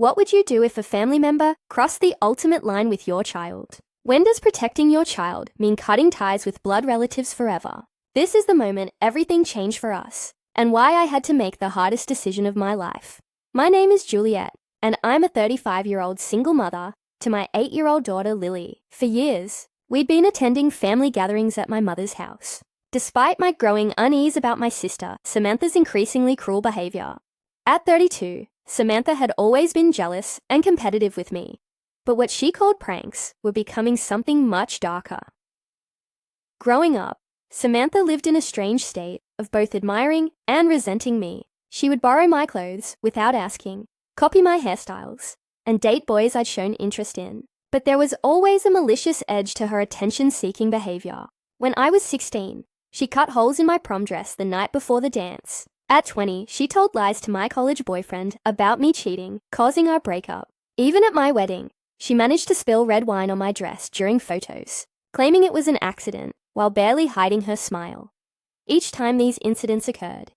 What would you do if a family member crossed the ultimate line with your child? When does protecting your child mean cutting ties with blood relatives forever? This is the moment everything changed for us, and why I had to make the hardest decision of my life. My name is Juliet, and I'm a 35-year-old single mother to my 8-year-old daughter Lily. For years, we'd been attending family gatherings at my mother's house. Despite my growing unease about my sister, Samantha's increasingly cruel behavior. At 32, Samantha had always been jealous and competitive with me, but what she called pranks were becoming something much darker. Growing up, Samantha lived in a strange state of both admiring and resenting me. She would borrow my clothes without asking, copy my hairstyles, and date boys I'd shown interest in. But there was always a malicious edge to her attention-seeking behavior. When I was 16, she cut holes in my prom dress the night before the dance. At 20, she told lies to my college boyfriend about me cheating, causing our breakup. Even at my wedding, she managed to spill red wine on my dress during photos, claiming it was an accident while barely hiding her smile. Each time these incidents occurred,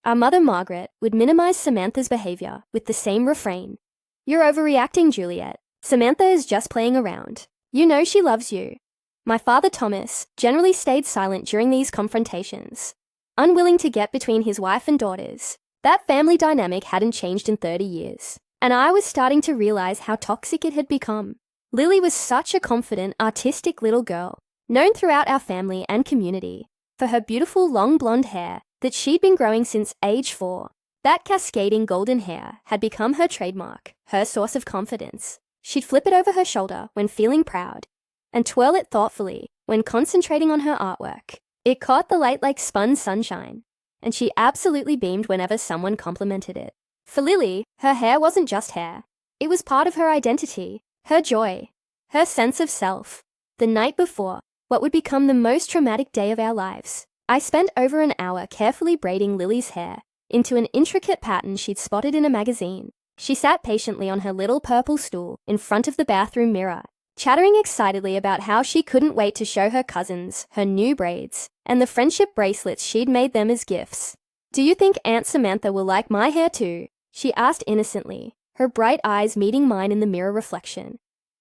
our mother Margaret would minimize Samantha's behavior with the same refrain. "You're overreacting, Juliet. Samantha is just playing around. You know she loves you." My father Thomas generally stayed silent during these confrontations, unwilling to get between his wife and daughters. That family dynamic hadn't changed in 30 years, and I was starting to realize how toxic it had become. Lily was such a confident, artistic little girl, known throughout our family and community for her beautiful long blonde hair that she'd been growing since age 4. That cascading golden hair had become her trademark, her source of confidence. She'd flip it over her shoulder when feeling proud, and twirl it thoughtfully when concentrating on her artwork. It caught the light like spun sunshine, and she absolutely beamed whenever someone complimented it. For Lily, her hair wasn't just hair. It was part of her identity, her joy, her sense of self. The night before what would become the most traumatic day of our lives, I spent over an hour carefully braiding Lily's hair into an intricate pattern she'd spotted in a magazine. She sat patiently on her little purple stool in front of the bathroom mirror, chattering excitedly about how she couldn't wait to show her cousins her new braids and the friendship bracelets she'd made them as gifts. "Do you think Aunt Samantha will like my hair too?" she asked innocently, her bright eyes meeting mine in the mirror reflection.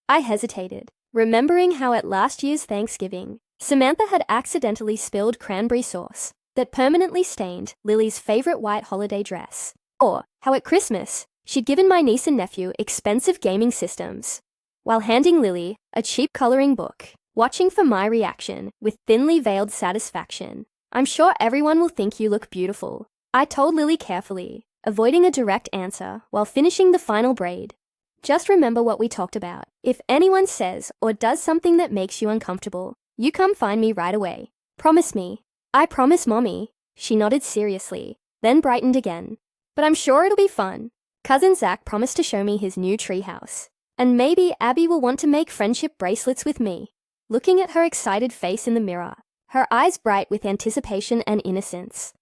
I hesitated, remembering how at last year's Thanksgiving, Samantha had accidentally spilled cranberry sauce that permanently stained Lily's favorite white holiday dress. Or how at Christmas, she'd given my niece and nephew expensive gaming systems, while handing Lily a cheap coloring book, watching for my reaction with thinly veiled satisfaction. "I'm sure everyone will think you look beautiful," I told Lily carefully, avoiding a direct answer while finishing the final braid. "Just remember what we talked about. If anyone says or does something that makes you uncomfortable, you come find me right away. Promise me." "I promise, Mommy." She nodded seriously, then brightened again. "But I'm sure it'll be fun. Cousin Zach promised to show me his new treehouse. And maybe Abby will want to make friendship bracelets with me." Looking at her excited face in the mirror, her eyes bright with anticipation and innocence,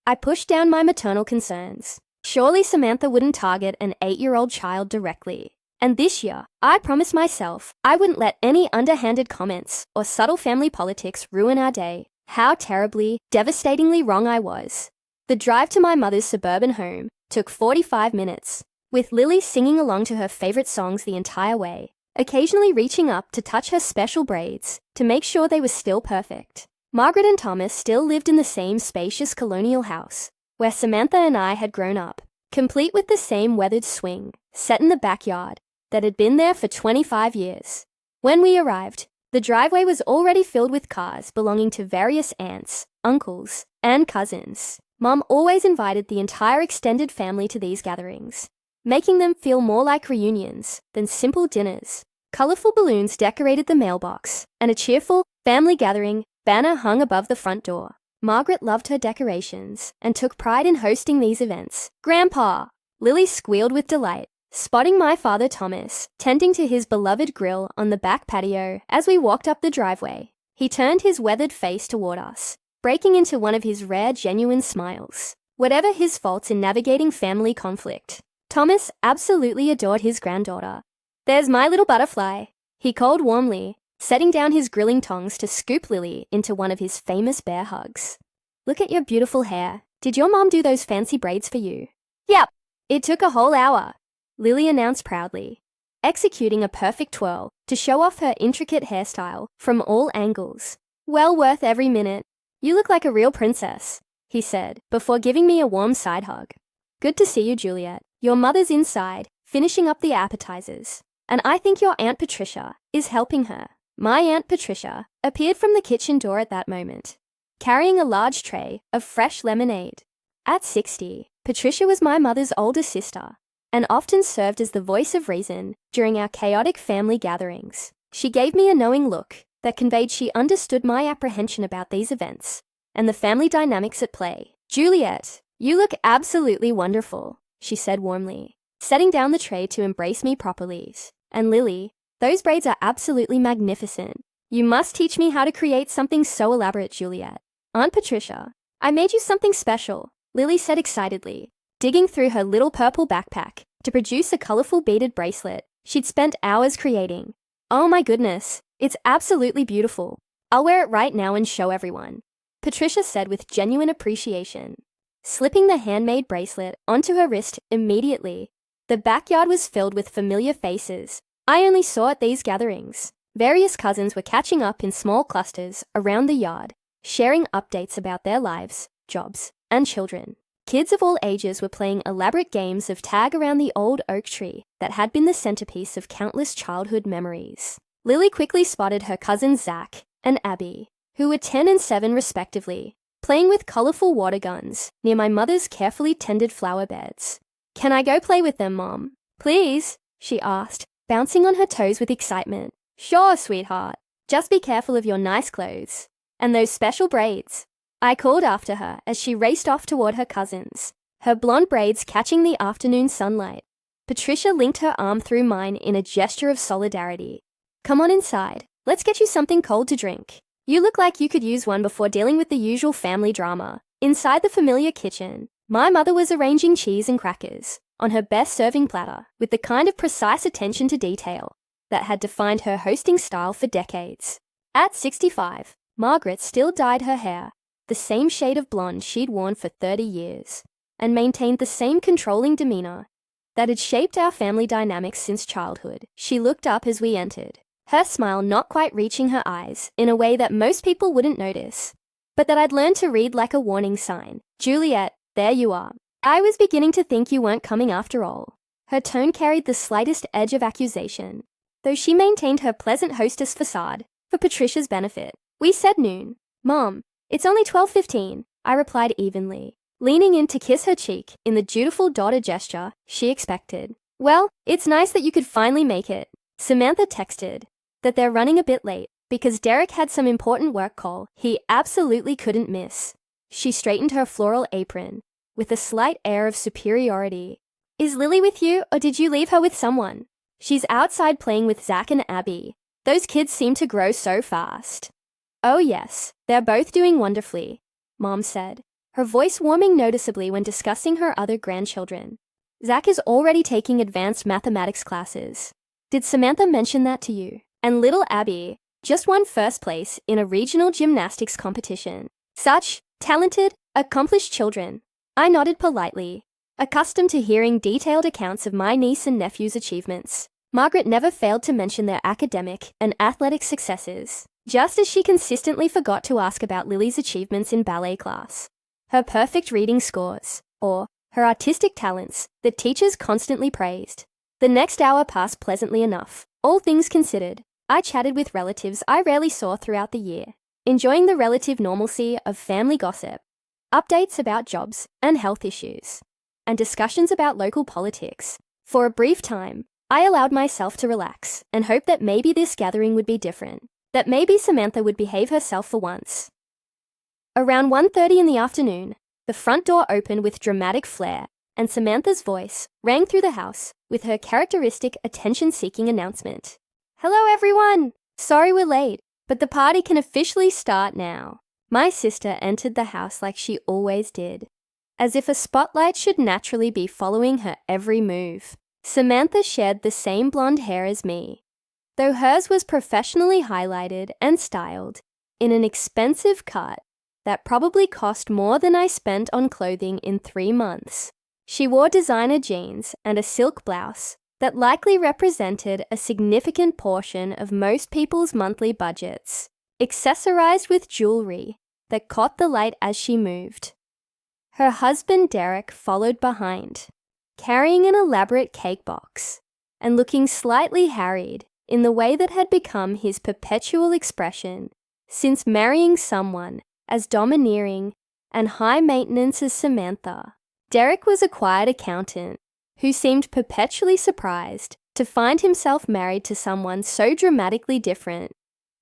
I pushed down my maternal concerns. Surely Samantha wouldn't target an 8-year-old child directly. And this year, I promised myself I wouldn't let any underhanded comments or subtle family politics ruin our day. How terribly, devastatingly wrong I was. The drive to my mother's suburban home took 45 minutes, with Lily singing along to her favorite songs the entire way, occasionally reaching up to touch her special braids to make sure they were still perfect. Margaret and Thomas still lived in the same spacious colonial house where Samantha and I had grown up, complete with the same weathered swing set in the backyard that had been there for 25 years. When we arrived, the driveway was already filled with cars belonging to various aunts, uncles, and cousins. Mom always invited the entire extended family to these gatherings, making them feel more like reunions than simple dinners. Colorful balloons decorated the mailbox, and a cheerful family gathering banner hung above the front door. Margaret loved her decorations and took pride in hosting these events. "Grandpa!" Lily squealed with delight, spotting my father Thomas tending to his beloved grill on the back patio as we walked up the driveway. He turned his weathered face toward us, breaking into one of his rare, genuine smiles. Whatever his faults in navigating family conflict, Thomas absolutely adored his granddaughter. "There's my little butterfly," he called warmly, setting down his grilling tongs to scoop Lily into one of his famous bear hugs. "Look at your beautiful hair. Did your mom do those fancy braids for you?" "Yep. It took a whole hour." Lily announced proudly, executing a perfect twirl to show off her intricate hairstyle from all angles. Well worth every minute. You look like a real princess, he said, before giving me a warm side hug. Good to see you, Juliet. Your mother's inside, finishing up the appetizers. And I think your Aunt Patricia is helping her. My Aunt Patricia appeared from the kitchen door at that moment, carrying a large tray of fresh lemonade. At 60, Patricia was my mother's older sister and often served as the voice of reason during our chaotic family gatherings. She gave me a knowing look that conveyed she understood my apprehension about these events and the family dynamics at play. Juliet, you look absolutely wonderful, she said warmly, setting down the tray to embrace me properly. And Lily, those braids are absolutely magnificent. You must teach me how to create something so elaborate, Juliet. Aunt Patricia, I made you something special, Lily said excitedly, digging through her little purple backpack to produce a colorful beaded bracelet she'd spent hours creating. Oh my goodness, it's absolutely beautiful. I'll wear it right now and show everyone, Patricia said with genuine appreciation. Slipping the handmade bracelet onto her wrist immediately, the backyard was filled with familiar faces I only saw at these gatherings. Various cousins were catching up in small clusters around the yard, sharing updates about their lives, jobs, and children. Kids of all ages were playing elaborate games of tag around the old oak tree that had been the centerpiece of countless childhood memories. Lily quickly spotted her cousins Zach and Abby, who were 10 and 7 respectively, playing with colorful water guns near my mother's carefully tended flower beds. Can I go play with them, Mom? Please, she asked, bouncing on her toes with excitement. Sure, sweetheart. Just be careful of your nice clothes. And those special braids. I called after her as she raced off toward her cousins, her blonde braids catching the afternoon sunlight. Patricia linked her arm through mine in a gesture of solidarity. Come on inside. Let's get you something cold to drink. You look like you could use one before dealing with the usual family drama. Inside the familiar kitchen, my mother was arranging cheese and crackers on her best serving platter with the kind of precise attention to detail that had defined her hosting style for decades. At 65, Margaret still dyed her hair the same shade of blonde she'd worn for 30 years and maintained the same controlling demeanor that had shaped our family dynamics since childhood. She looked up as we entered, her smile not quite reaching her eyes in a way that most people wouldn't notice, but that I'd learned to read like a warning sign. Juliet, there you are. I was beginning to think you weren't coming after all. Her tone carried the slightest edge of accusation, though she maintained her pleasant hostess facade for Patricia's benefit. We said noon. Mom, it's only 12:15, I replied evenly, leaning in to kiss her cheek in the dutiful daughter gesture she expected. Well, it's nice that you could finally make it. Samantha texted that they're running a bit late because Derek had some important work call he absolutely couldn't miss. She straightened her floral apron with a slight air of superiority. Is Lily with you, or did you leave her with someone? She's outside playing with Zach and Abby. Those kids seem to grow so fast. Oh yes, they're both doing wonderfully, Mom said, her voice warming noticeably when discussing her other grandchildren. Zach is already taking advanced mathematics classes. Did Samantha mention that to you? And little Abby just won first place in a regional gymnastics competition. Such talented, accomplished children. I nodded politely, accustomed to hearing detailed accounts of my niece and nephew's achievements. Margaret never failed to mention their academic and athletic successes, just as she consistently forgot to ask about Lily's achievements in ballet class, her perfect reading scores, or her artistic talents that teachers constantly praised. The next hour passed pleasantly enough. All things considered, I chatted with relatives I rarely saw throughout the year, enjoying the relative normalcy of family gossip, updates about jobs and health issues, and discussions about local politics. For a brief time, I allowed myself to relax and hope that maybe this gathering would be different, that maybe Samantha would behave herself for once. Around 1:30 in the afternoon, the front door opened with dramatic flair, and Samantha's voice rang through the house with her characteristic attention-seeking announcement. Hello, everyone! Sorry we're late, but the party can officially start now. My sister entered the house like she always did, as if a spotlight should naturally be following her every move. Samantha shared the same blonde hair as me, though hers was professionally highlighted and styled in an expensive cut that probably cost more than I spent on clothing in 3 months. She wore designer jeans and a silk blouse that likely represented a significant portion of most people's monthly budgets, accessorized with jewelry that caught the light as she moved. Her husband Derek followed behind, carrying an elaborate cake box and looking slightly harried in the way that had become his perpetual expression since marrying someone as domineering and high maintenance as Samantha. Derek was a quiet accountant who seemed perpetually surprised to find himself married to someone so dramatically different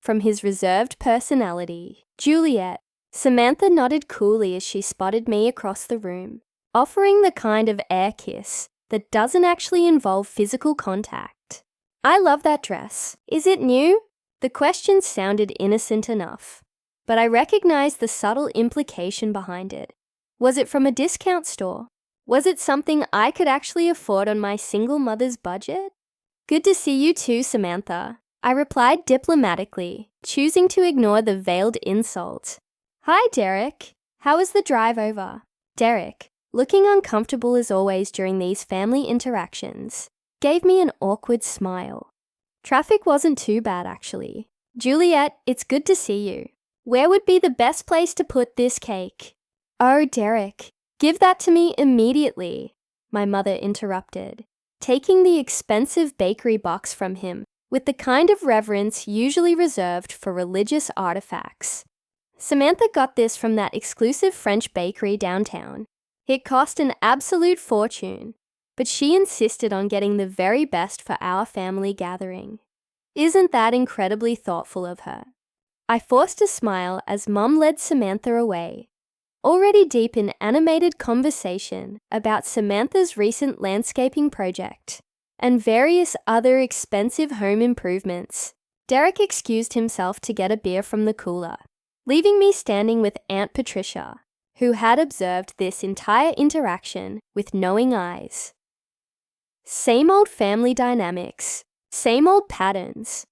from his reserved personality. Juliet. Samantha nodded coolly as she spotted me across the room, offering the kind of air kiss that doesn't actually involve physical contact. I love that dress. Is it new? The question sounded innocent enough, but I recognized the subtle implication behind it. Was it from a discount store? Was it something I could actually afford on my single mother's budget? Good to see you too, Samantha, I replied diplomatically, choosing to ignore the veiled insult. Hi, Derek. How was the drive over? Derek, looking uncomfortable as always during these family interactions, gave me an awkward smile. Traffic wasn't too bad, actually. Juliet, it's good to see you. Where would be the best place to put this cake? Oh, Derek, give that to me immediately, my mother interrupted, taking the expensive bakery box from him with the kind of reverence usually reserved for religious artifacts. Samantha got this from that exclusive French bakery downtown. It cost an absolute fortune, but she insisted on getting the very best for our family gathering. Isn't that incredibly thoughtful of her? I forced a smile as Mum led Samantha away, already deep in animated conversation about Samantha's recent landscaping project and various other expensive home improvements. Derek excused himself to get a beer from the cooler, leaving me standing with Aunt Patricia, who had observed this entire interaction with knowing eyes. Same old family dynamics, same old patterns,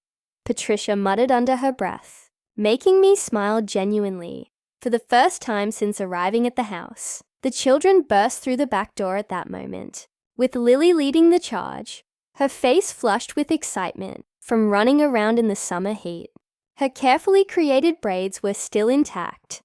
Patricia muttered under her breath, making me smile genuinely. For the first time since arriving at the house, the children burst through the back door at that moment, with Lily leading the charge, her face flushed with excitement from running around in the summer heat. Her carefully created braids were still intact,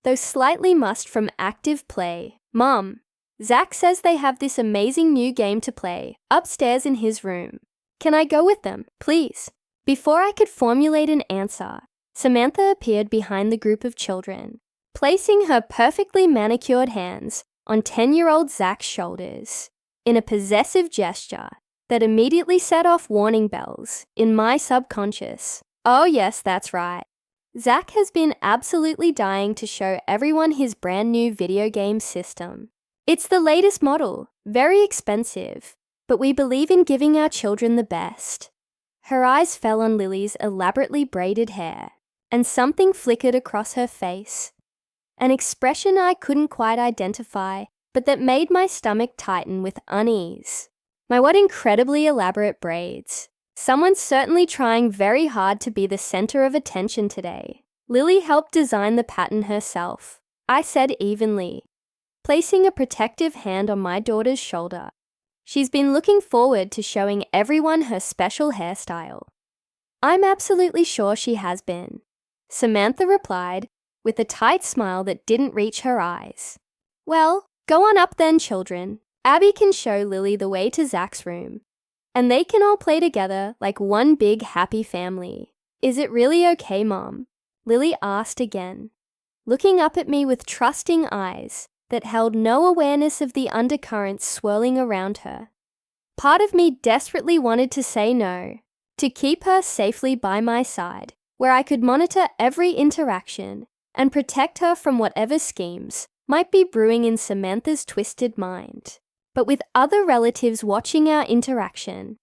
though slightly mussed from active play. Mom, Zach says they have this amazing new game to play upstairs in his room. Can I go with them, please? Before I could formulate an answer, Samantha appeared behind the group of children, placing her perfectly manicured hands on 10-year-old Zach's shoulders in a possessive gesture that immediately set off warning bells in my subconscious. Oh yes, that's right. Zach has been absolutely dying to show everyone his brand new video game system. It's the latest model, very expensive, but we believe in giving our children the best. Her eyes fell on Lily's elaborately braided hair, and something flickered across her face. An expression I couldn't quite identify, but that made my stomach tighten with unease. My what incredibly elaborate braids. Someone's certainly trying very hard to be the center of attention today. Lily helped design the pattern herself, I said evenly, placing a protective hand on my daughter's shoulder. She's been looking forward to showing everyone her special hairstyle. I'm absolutely sure she has been, Samantha replied, with a tight smile that didn't reach her eyes. Well, go on up then, children. Abby can show Lily the way to Zach's room, and they can all play together like one big happy family. Is it really okay, Mom? Lily asked again, looking up at me with trusting eyes that held no awareness of the undercurrents swirling around her. Part of me desperately wanted to say no, to keep her safely by my side, where I could monitor every interaction and protect her from whatever schemes might be brewing in Samantha's twisted mind. But with other relatives watching our interaction,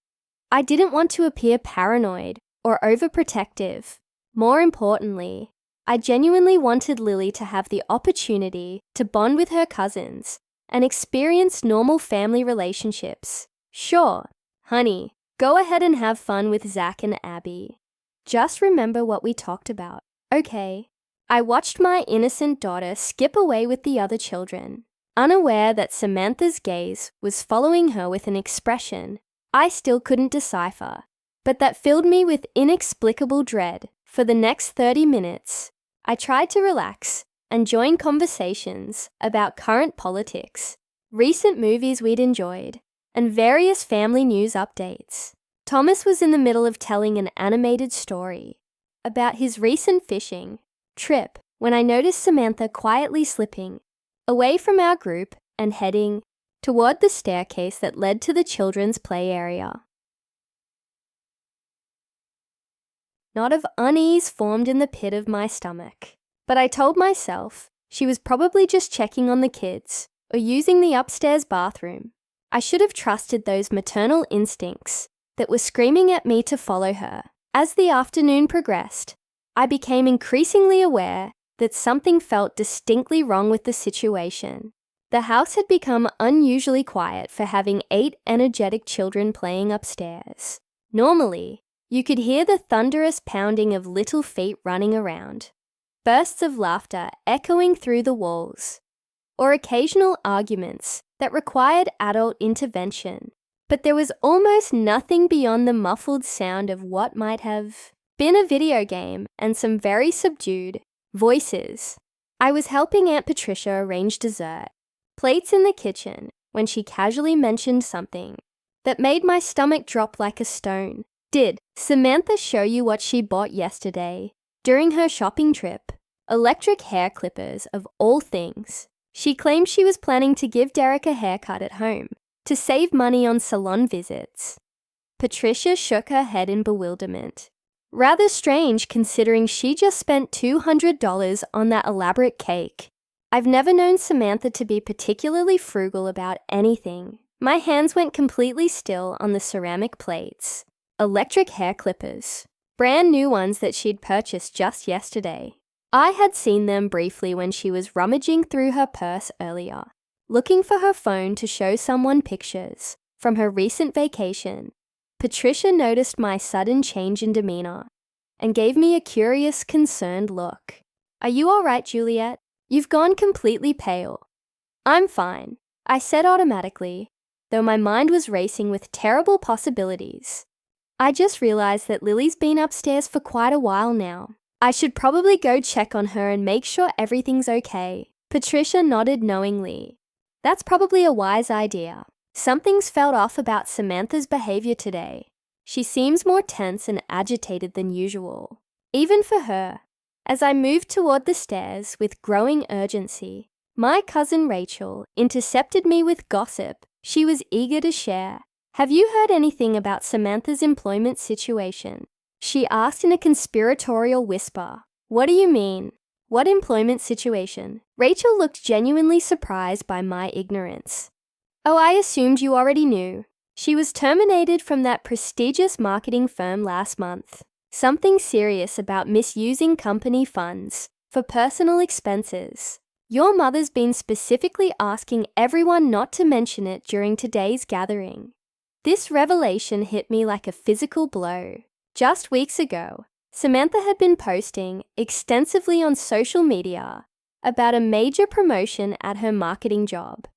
I didn't want to appear paranoid or overprotective. More importantly, I genuinely wanted Lily to have the opportunity to bond with her cousins and experience normal family relationships. Sure, honey, go ahead and have fun with Zach and Abby. Just remember what we talked about, okay? I watched my innocent daughter skip away with the other children, unaware that Samantha's gaze was following her with an expression I still couldn't decipher, but that filled me with inexplicable dread. For the next 30 minutes, I tried to relax and join conversations about current politics, recent movies we'd enjoyed, and various family news updates. Thomas was in the middle of telling an animated story about his recent fishing trip when I noticed Samantha quietly slipping away from our group and heading toward the staircase that led to the children's play area. Knot of unease formed in the pit of my stomach, but I told myself she was probably just checking on the kids or using the upstairs bathroom. I should have trusted those maternal instincts that were screaming at me to follow her. As the afternoon progressed, I became increasingly aware that something felt distinctly wrong with the situation. The house had become unusually quiet for having 8 energetic children playing upstairs. Normally, you could hear the thunderous pounding of little feet running around, bursts of laughter echoing through the walls, or occasional arguments that required adult intervention. But there was almost nothing beyond the muffled sound of what might have been a video game and some very subdued voices. I was helping Aunt Patricia arrange dessert, plates in the kitchen, when she casually mentioned something that made my stomach drop like a stone. Did Samantha show you what she bought yesterday during her shopping trip? Electric hair clippers, of all things. She claimed she was planning to give Derek a haircut at home to save money on salon visits. Patricia shook her head in bewilderment. Rather strange considering she just spent $200 on that elaborate cake. I've never known Samantha to be particularly frugal about anything. My hands went completely still on the ceramic plates. Electric hair clippers. Brand new ones that she'd purchased just yesterday. I had seen them briefly when she was rummaging through her purse earlier, looking for her phone to show someone pictures from her recent vacation. Patricia noticed my sudden change in demeanor and gave me a curious, concerned look. Are you all right, Juliet? You've gone completely pale. I'm fine, I said automatically, though my mind was racing with terrible possibilities. I just realized that Lily's been upstairs for quite a while now. I should probably go check on her and make sure everything's okay. Patricia nodded knowingly. That's probably a wise idea. Something's felt off about Samantha's behavior today. She seems more tense and agitated than usual, even for her. As I moved toward the stairs with growing urgency, my cousin Rachel intercepted me with gossip she was eager to share. Have you heard anything about Samantha's employment situation? She asked in a conspiratorial whisper. What do you mean? What employment situation? Rachel looked genuinely surprised by my ignorance. Oh, I assumed you already knew. She was terminated from that prestigious marketing firm last month. Something serious about misusing company funds for personal expenses. Your mother's been specifically asking everyone not to mention it during today's gathering. This revelation hit me like a physical blow. Just weeks ago, Samantha had been posting extensively on social media about a major promotion at her marketing job,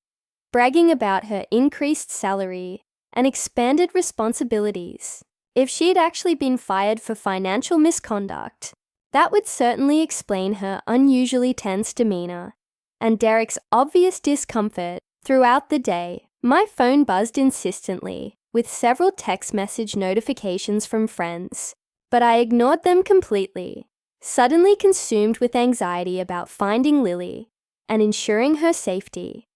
bragging about her increased salary and expanded responsibilities. If she'd actually been fired for financial misconduct, that would certainly explain her unusually tense demeanor and Derek's obvious discomfort throughout the day. My phone buzzed insistently with several text message notifications from friends, but I ignored them completely, suddenly consumed with anxiety about finding Lily and ensuring her safety.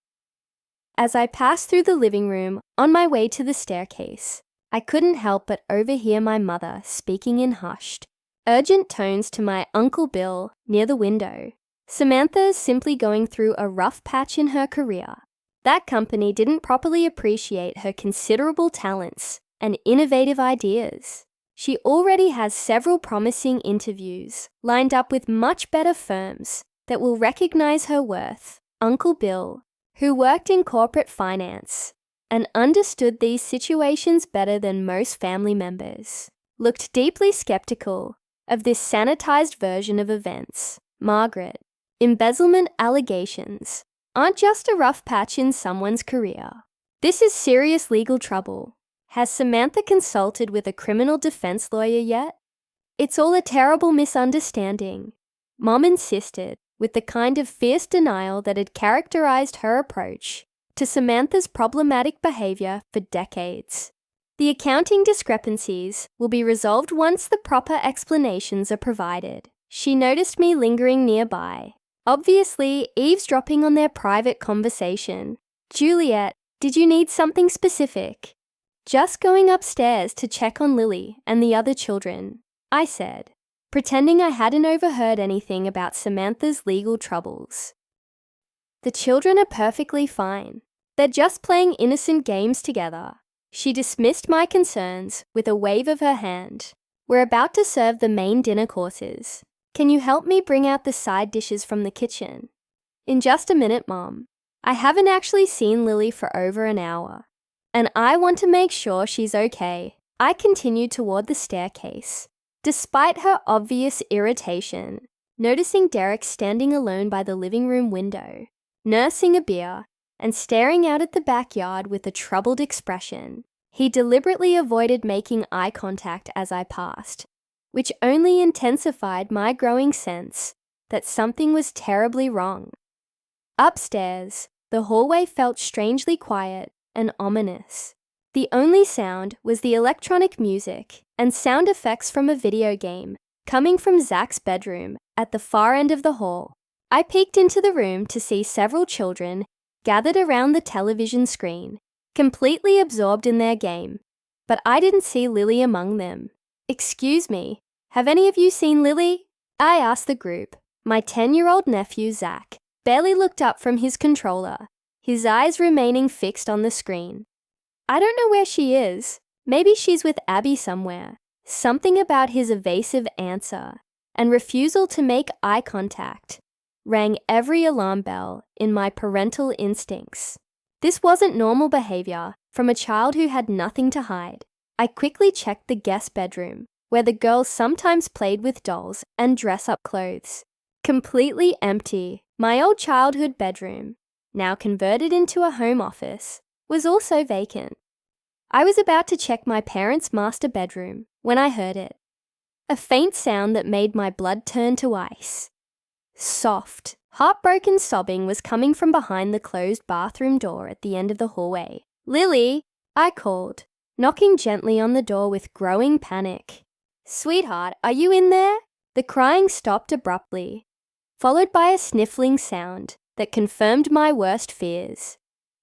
As I passed through the living room on my way to the staircase, I couldn't help but overhear my mother speaking in hushed, urgent tones to my Uncle Bill near the window. Samantha is simply going through a rough patch in her career. That company didn't properly appreciate her considerable talents and innovative ideas. She already has several promising interviews lined up with much better firms that will recognize her worth. Uncle Bill, who worked in corporate finance and understood these situations better than most family members, looked deeply skeptical of this sanitized version of events. Margaret, embezzlement allegations, aren't just a rough patch in someone's career. This is serious legal trouble. Has Samantha consulted with a criminal defense lawyer yet? It's all a terrible misunderstanding. Mom insisted, with the kind of fierce denial that had characterized her approach to Samantha's problematic behavior for decades. The accounting discrepancies will be resolved once the proper explanations are provided. She noticed me lingering nearby, obviously eavesdropping on their private conversation. Juliet, did you need something specific? Just going upstairs to check on Lily and the other children, I said, pretending I hadn't overheard anything about Samantha's legal troubles. The children are perfectly fine. They're just playing innocent games together. She dismissed my concerns with a wave of her hand. We're about to serve the main dinner courses. Can you help me bring out the side dishes from the kitchen? In just a minute, Mom. I haven't actually seen Lily for over an hour, and I want to make sure she's okay. I continued toward the staircase. Despite her obvious irritation, noticing Derek standing alone by the living room window, nursing a beer, and staring out at the backyard with a troubled expression, he deliberately avoided making eye contact as I passed, which only intensified my growing sense that something was terribly wrong. Upstairs, the hallway felt strangely quiet and ominous. The only sound was the electronic music and sound effects from a video game coming from Zach's bedroom at the far end of the hall. I peeked into the room to see several children gathered around the television screen, completely absorbed in their game, but I didn't see Lily among them. Excuse me, have any of you seen Lily? I asked the group. My 10-year-old nephew, Zach, barely looked up from his controller, his eyes remaining fixed on the screen. I don't know where she is. Maybe she's with Abby somewhere. Something about his evasive answer and refusal to make eye contact rang every alarm bell in my parental instincts. This wasn't normal behavior from a child who had nothing to hide. I quickly checked the guest bedroom, where the girls sometimes played with dolls and dress-up clothes. Completely empty, my old childhood bedroom, now converted into a home office, was also vacant. I was about to check my parents' master bedroom when I heard it. A faint sound that made my blood turn to ice. Soft, heartbroken sobbing was coming from behind the closed bathroom door at the end of the hallway. Lily, I called, knocking gently on the door with growing panic. Sweetheart, are you in there? The crying stopped abruptly, followed by a sniffling sound that confirmed my worst fears.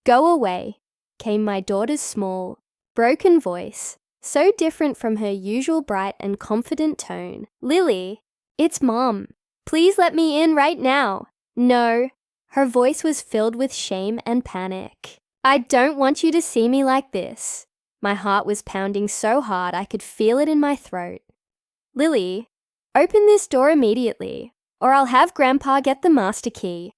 Go away, came my daughter's small, broken voice, so different from her usual bright and confident tone. Lily, it's Mom. Please let me in right now. No. Her voice was filled with shame and panic. I don't want you to see me like this. My heart was pounding so hard I could feel it in my throat. Lily, open this door immediately, or I'll have Grandpa get the master key.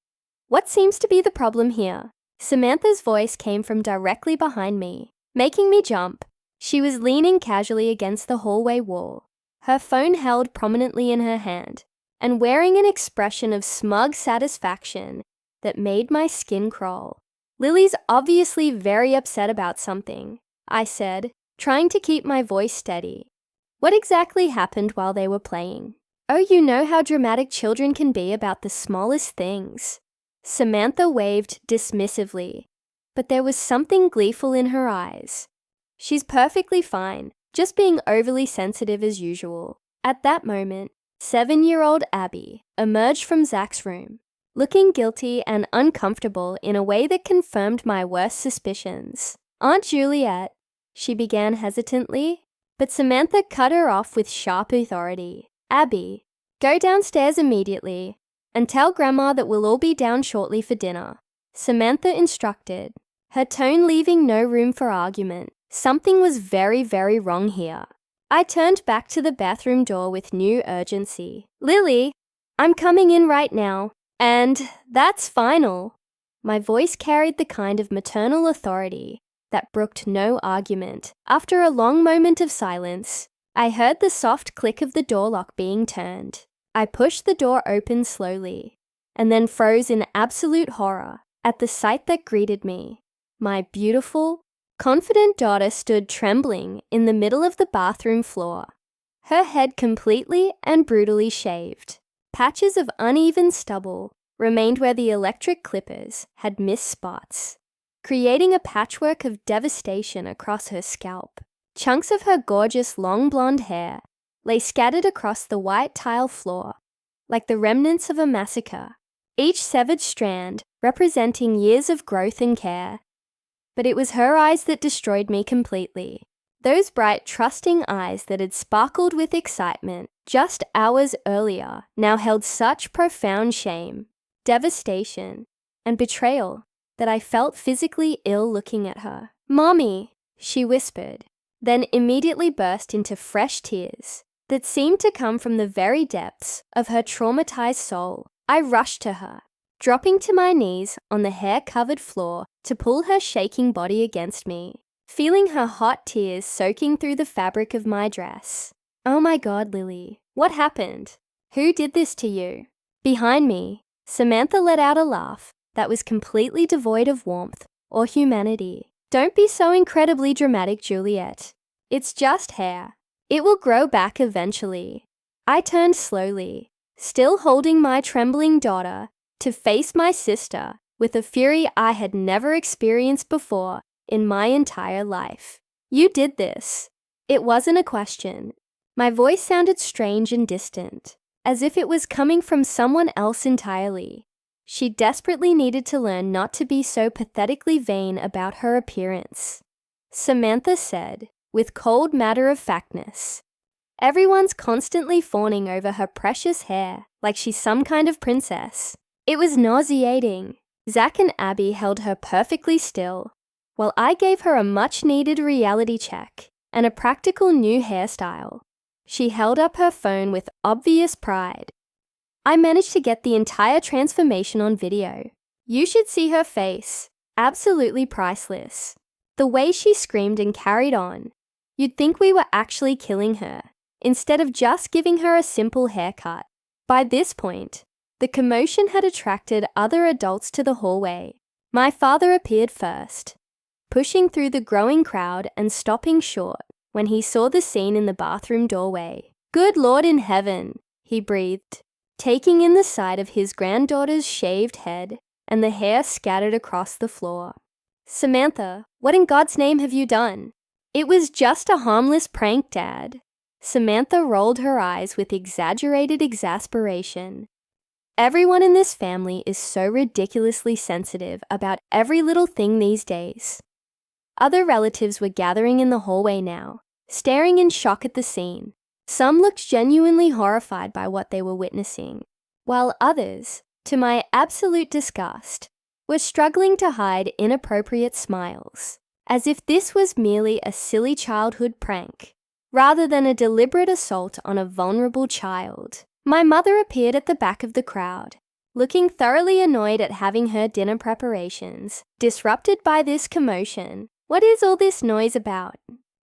What seems to be the problem here? Samantha's voice came from directly behind me, making me jump. She was leaning casually against the hallway wall, her phone held prominently in her hand, and wearing an expression of smug satisfaction that made my skin crawl. Lily's obviously very upset about something, I said, trying to keep my voice steady. What exactly happened while they were playing? Oh, you know how dramatic children can be about the smallest things. Samantha waved dismissively, but there was something gleeful in her eyes. She's perfectly fine, just being overly sensitive as usual. At that moment, 7-year-old Abby emerged from Zach's room, looking guilty and uncomfortable in a way that confirmed my worst suspicions. Aunt Juliet, she began hesitantly, but Samantha cut her off with sharp authority. Abby, go downstairs immediately and tell Grandma that we'll all be down shortly for dinner. Samantha instructed, her tone leaving no room for argument. Something was very, very wrong here. I turned back to the bathroom door with new urgency. Lily, I'm coming in right now, and that's final. My voice carried the kind of maternal authority that brooked no argument. After a long moment of silence, I heard the soft click of the door lock being turned. I pushed the door open slowly, and then froze in absolute horror at the sight that greeted me. My beautiful, confident daughter stood trembling in the middle of the bathroom floor, her head completely and brutally shaved. Patches of uneven stubble remained where the electric clippers had missed spots, creating a patchwork of devastation across her scalp. Chunks of her gorgeous long blonde hair lay scattered across the white tile floor, like the remnants of a massacre, each severed strand representing years of growth and care. But it was her eyes that destroyed me completely. Those bright, trusting eyes that had sparkled with excitement just hours earlier now held such profound shame, devastation, and betrayal that I felt physically ill looking at her. "Mommy," she whispered, then immediately burst into fresh tears that seemed to come from the very depths of her traumatized soul. I rushed to her, dropping to my knees on the hair-covered floor to pull her shaking body against me, feeling her hot tears soaking through the fabric of my dress. "Oh my God, Lily, what happened? Who did this to you?" Behind me, Samantha let out a laugh that was completely devoid of warmth or humanity. "Don't be so incredibly dramatic, Juliet. It's just hair. It will grow back eventually." I turned slowly, still holding my trembling daughter, to face my sister with a fury I had never experienced before in my entire life. "You did this." It wasn't a question. My voice sounded strange and distant, as if it was coming from someone else entirely. She desperately needed to learn not to be so pathetically vain about her appearance. Samantha said, with cold matter-of-factness. "Everyone's constantly fawning over her precious hair, like she's some kind of princess." It was nauseating. Zach and Abby held her perfectly still, while I gave her a much-needed reality check and a practical new hairstyle. She held up her phone with obvious pride. I managed to get the entire transformation on video. You should see her face. Absolutely priceless. The way she screamed and carried on. You'd think we were actually killing her, instead of just giving her a simple haircut. By this point, the commotion had attracted other adults to the hallway. My father appeared first, pushing through the growing crowd and stopping short when he saw the scene in the bathroom doorway. "Good Lord in heaven," he breathed, taking in the sight of his granddaughter's shaved head and the hair scattered across the floor. "Samantha, what in God's name have you done?" "It was just a harmless prank, Dad." Samantha rolled her eyes with exaggerated exasperation. Everyone in this family is so ridiculously sensitive about every little thing these days. Other relatives were gathering in the hallway now, staring in shock at the scene. Some looked genuinely horrified by what they were witnessing, while others, to my absolute disgust, were struggling to hide inappropriate smiles, as if this was merely a silly childhood prank, rather than a deliberate assault on a vulnerable child. My mother appeared at the back of the crowd, looking thoroughly annoyed at having her dinner preparations disrupted by this commotion. "What is all this noise about?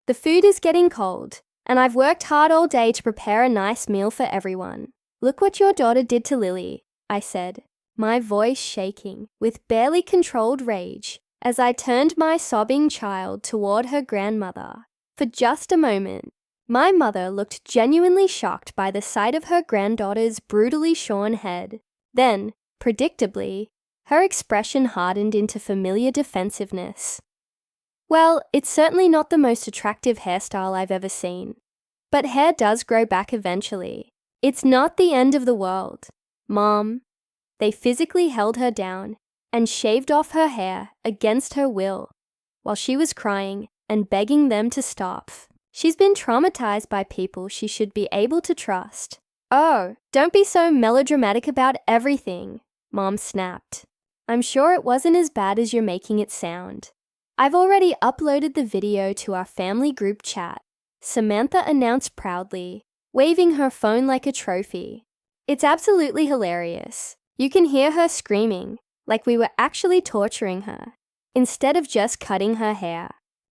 The food is getting cold, and I've worked hard all day to prepare a nice meal for everyone. Look what your daughter did to Lily," I said, my voice shaking with barely controlled rage as I turned my sobbing child toward her grandmother. For just a moment, my mother looked genuinely shocked by the sight of her granddaughter's brutally shorn head. Then, predictably, her expression hardened into familiar defensiveness. "Well, it's certainly not the most attractive hairstyle I've ever seen. But hair does grow back eventually. It's not the end of the world, Mom." They physically held her down and shaved off her hair against her will, while she was crying and begging them to stop. "She's been traumatized by people she should be able to trust." "Oh, don't be so melodramatic about everything," Mom snapped. "I'm sure it wasn't as bad as you're making it sound." "I've already uploaded the video to our family group chat," Samantha announced proudly, waving her phone like a trophy. "It's absolutely hilarious. You can hear her screaming, like we were actually torturing her, instead of just cutting her hair.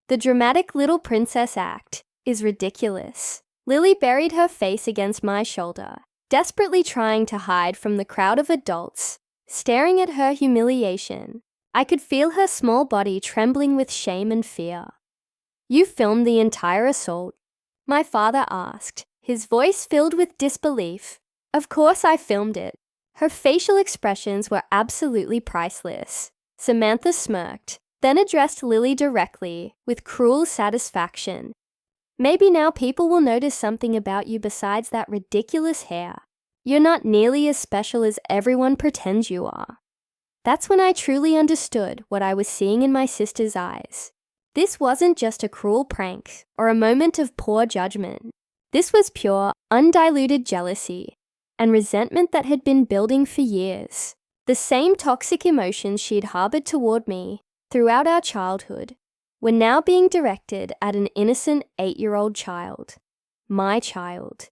The dramatic little princess act is ridiculous." Lily buried her face against my shoulder, desperately trying to hide from the crowd of adults staring at her humiliation. I could feel her small body trembling with shame and fear. "You filmed the entire assault?" my father asked, his voice filled with disbelief. Of course I filmed it. Her facial expressions were absolutely priceless. Samantha smirked, then addressed Lily directly, with cruel satisfaction. "Maybe now people will notice something about you besides that ridiculous hair. You're not nearly as special as everyone pretends you are." That's when I truly understood what I was seeing in my sister's eyes. This wasn't just a cruel prank or a moment of poor judgment. This was pure, undiluted jealousy and resentment that had been building for years. The same toxic emotions she'd harbored toward me throughout our childhood were now being directed at an innocent 8-year-old child. My child.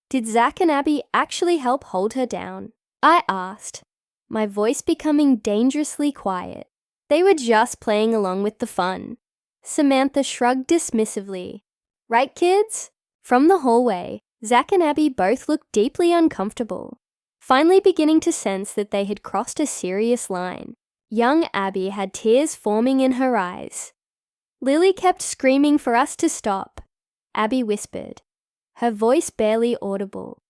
Did Zach and Abby actually help hold her down? I asked, my voice becoming dangerously quiet. They were just playing along with the fun. Samantha shrugged dismissively. Right, kids? From the hallway, Zach and Abby both looked deeply uncomfortable, finally beginning to sense that they had crossed a serious line. Young Abby had tears forming in her eyes. Lily kept screaming for us to stop, Abby whispered, her voice barely audible.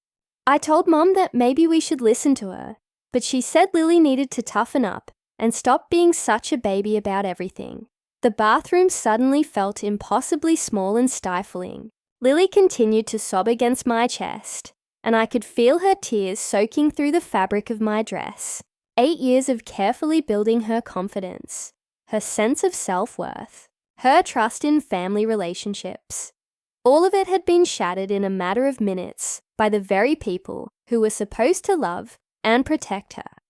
I told Mom that maybe we should listen to her, but she said Lily needed to toughen up and stop being such a baby about everything. The bathroom suddenly felt impossibly small and stifling. Lily continued to sob against my chest, and I could feel her tears soaking through the fabric of my dress. 8 years of carefully building her confidence, her sense of self-worth, her trust in family relationships. All of it had been shattered in a matter of minutes by the very people who were supposed to love and protect her.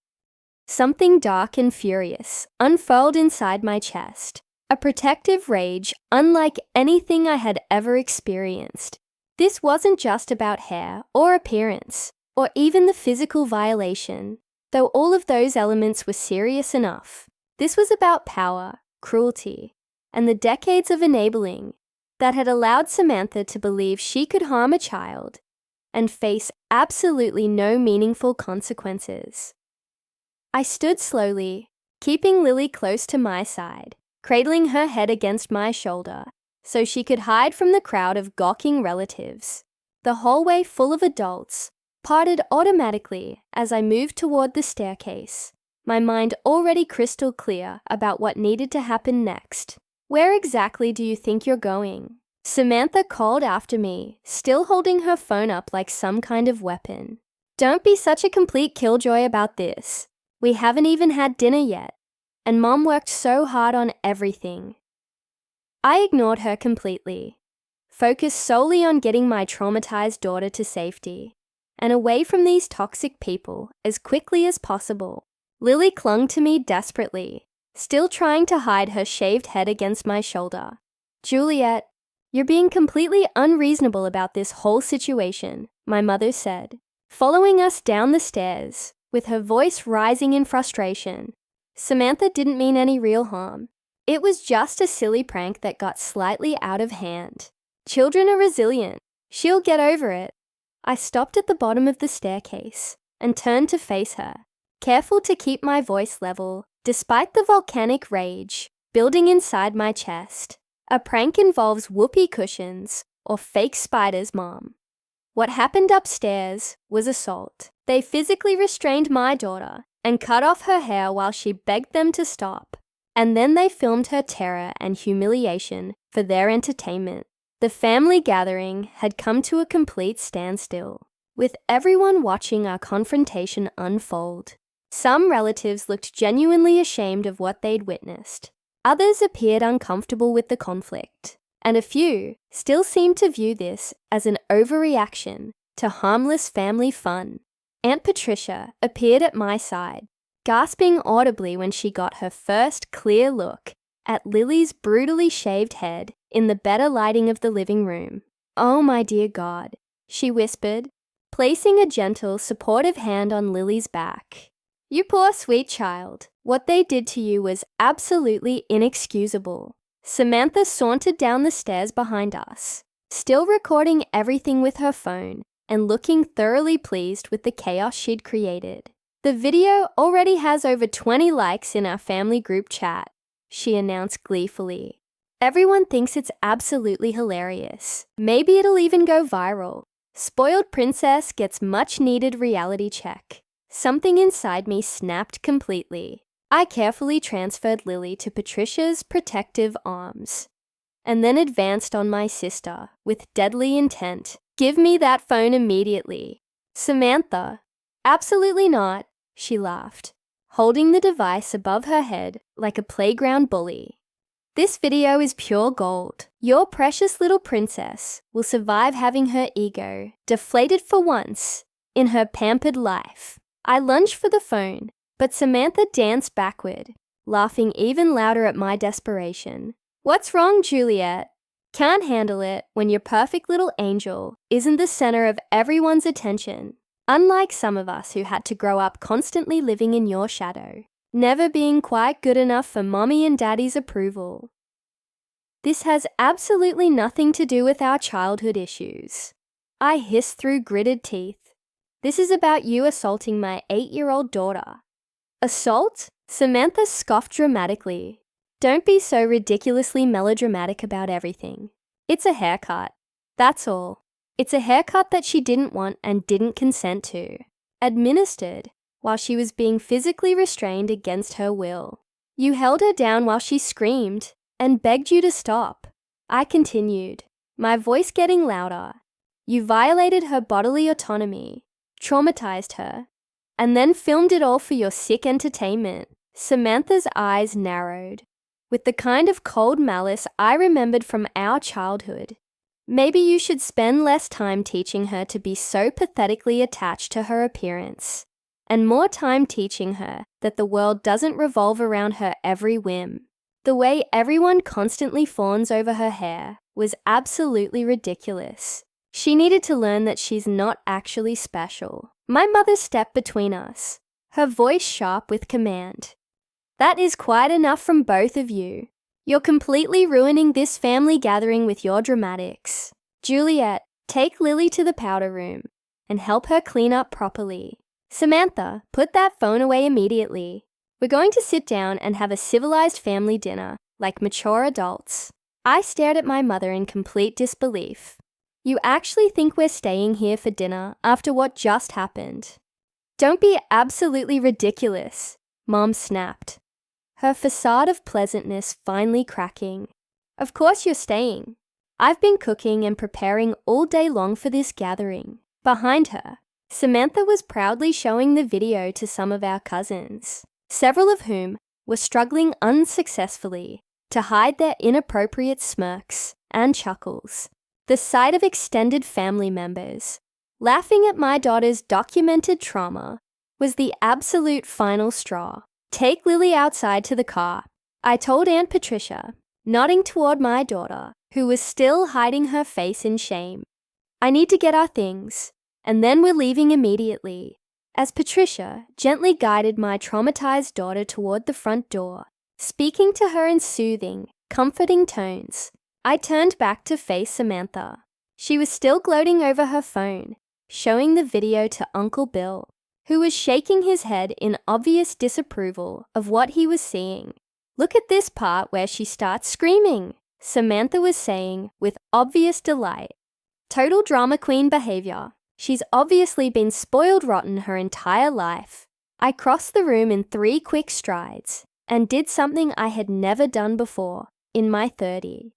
Something dark and furious unfurled inside my chest, a protective rage unlike anything I had ever experienced. This wasn't just about hair or appearance, or even the physical violation, though all of those elements were serious enough. This was about power, cruelty, and the decades of enabling that had allowed Samantha to believe she could harm a child and face absolutely no meaningful consequences. I stood slowly, keeping Lily close to my side, cradling her head against my shoulder so she could hide from the crowd of gawking relatives. The hallway full of adults parted automatically as I moved toward the staircase, my mind already crystal clear about what needed to happen next. Where exactly do you think you're going? Samantha called after me, still holding her phone up like some kind of weapon. Don't be such a complete killjoy about this. We haven't even had dinner yet, and Mom worked so hard on everything. I ignored her completely, focused solely on getting my traumatized daughter to safety and away from these toxic people as quickly as possible. Lily clung to me desperately, still trying to hide her shaved head against my shoulder. Juliet, you're being completely unreasonable about this whole situation, my mother said, following us down the stairs, with her voice rising in frustration. Samantha didn't mean any real harm. It was just a silly prank that got slightly out of hand. Children are resilient. She'll get over it. I stopped at the bottom of the staircase and turned to face her, careful to keep my voice level, despite the volcanic rage building inside my chest. A prank involves whoopee cushions or fake spiders, Mom. What happened upstairs was assault. They physically restrained my daughter and cut off her hair while she begged them to stop. And then they filmed her terror and humiliation for their entertainment. The family gathering had come to a complete standstill, with everyone watching our confrontation unfold. Some relatives looked genuinely ashamed of what they'd witnessed. Others appeared uncomfortable with the conflict, and a few still seemed to view this as an overreaction to harmless family fun. Aunt Patricia appeared at my side, gasping audibly when she got her first clear look at Lily's brutally shaved head in the better lighting of the living room. "Oh, my dear God," she whispered, placing a gentle, supportive hand on Lily's back. "You poor sweet child. What they did to you was absolutely inexcusable." Samantha sauntered down the stairs behind us, still recording everything with her phone and looking thoroughly pleased with the chaos she'd created. The video already has over 20 likes in our family group chat, she announced gleefully. Everyone thinks it's absolutely hilarious. Maybe it'll even go viral. Spoiled princess gets much-needed reality check. Something inside me snapped completely. I carefully transferred Lily to Patricia's protective arms, and then advanced on my sister with deadly intent. Give me that phone immediately. Samantha. Absolutely not, she laughed, holding the device above her head like a playground bully. This video is pure gold. Your precious little princess will survive having her ego deflated for once in her pampered life. I lunged for the phone, but Samantha danced backward, laughing even louder at my desperation. What's wrong, Juliet? Can't handle it when your perfect little angel isn't the center of everyone's attention. Unlike some of us who had to grow up constantly living in your shadow, never being quite good enough for mommy and daddy's approval. This has absolutely nothing to do with our childhood issues. I hissed through gritted teeth. This is about you assaulting my 8-year-old daughter. Assault? Samantha scoffed dramatically. Don't be so ridiculously melodramatic about everything. It's a haircut. That's all. It's a haircut that she didn't want and didn't consent to. Administered while she was being physically restrained against her will. You held her down while she screamed and begged you to stop. I continued, my voice getting louder. You violated her bodily autonomy, traumatized her, and then filmed it all for your sick entertainment. Samantha's eyes narrowed, with the kind of cold malice I remembered from our childhood. Maybe you should spend less time teaching her to be so pathetically attached to her appearance, and more time teaching her that the world doesn't revolve around her every whim. The way everyone constantly fawns over her hair was absolutely ridiculous. She needed to learn that she's not actually special. My mother stepped between us, her voice sharp with command. That is quite enough from both of you. You're completely ruining this family gathering with your dramatics. Juliet, take Lily to the powder room and help her clean up properly. Samantha, put that phone away immediately. We're going to sit down and have a civilized family dinner, like mature adults. I stared at my mother in complete disbelief. You actually think we're staying here for dinner after what just happened? Don't be absolutely ridiculous, Mom snapped, her facade of pleasantness finally cracking. Of course you're staying. I've been cooking and preparing all day long for this gathering. Behind her, Samantha was proudly showing the video to some of our cousins, several of whom were struggling unsuccessfully to hide their inappropriate smirks and chuckles. The sight of extended family members laughing at my daughter's documented trauma was the absolute final straw. Take Lily outside to the car, I told Aunt Patricia, nodding toward my daughter, who was still hiding her face in shame. I need to get our things, and then we're leaving immediately. As Patricia gently guided my traumatized daughter toward the front door, speaking to her in soothing, comforting tones, I turned back to face Samantha. She was still gloating over her phone, showing the video to Uncle Bill, who was shaking his head in obvious disapproval of what he was seeing. Look at this part where she starts screaming, Samantha was saying with obvious delight. Total drama queen behavior. She's obviously been spoiled rotten her entire life. I crossed the room in 3 quick strides and did something I had never done before in my 30s.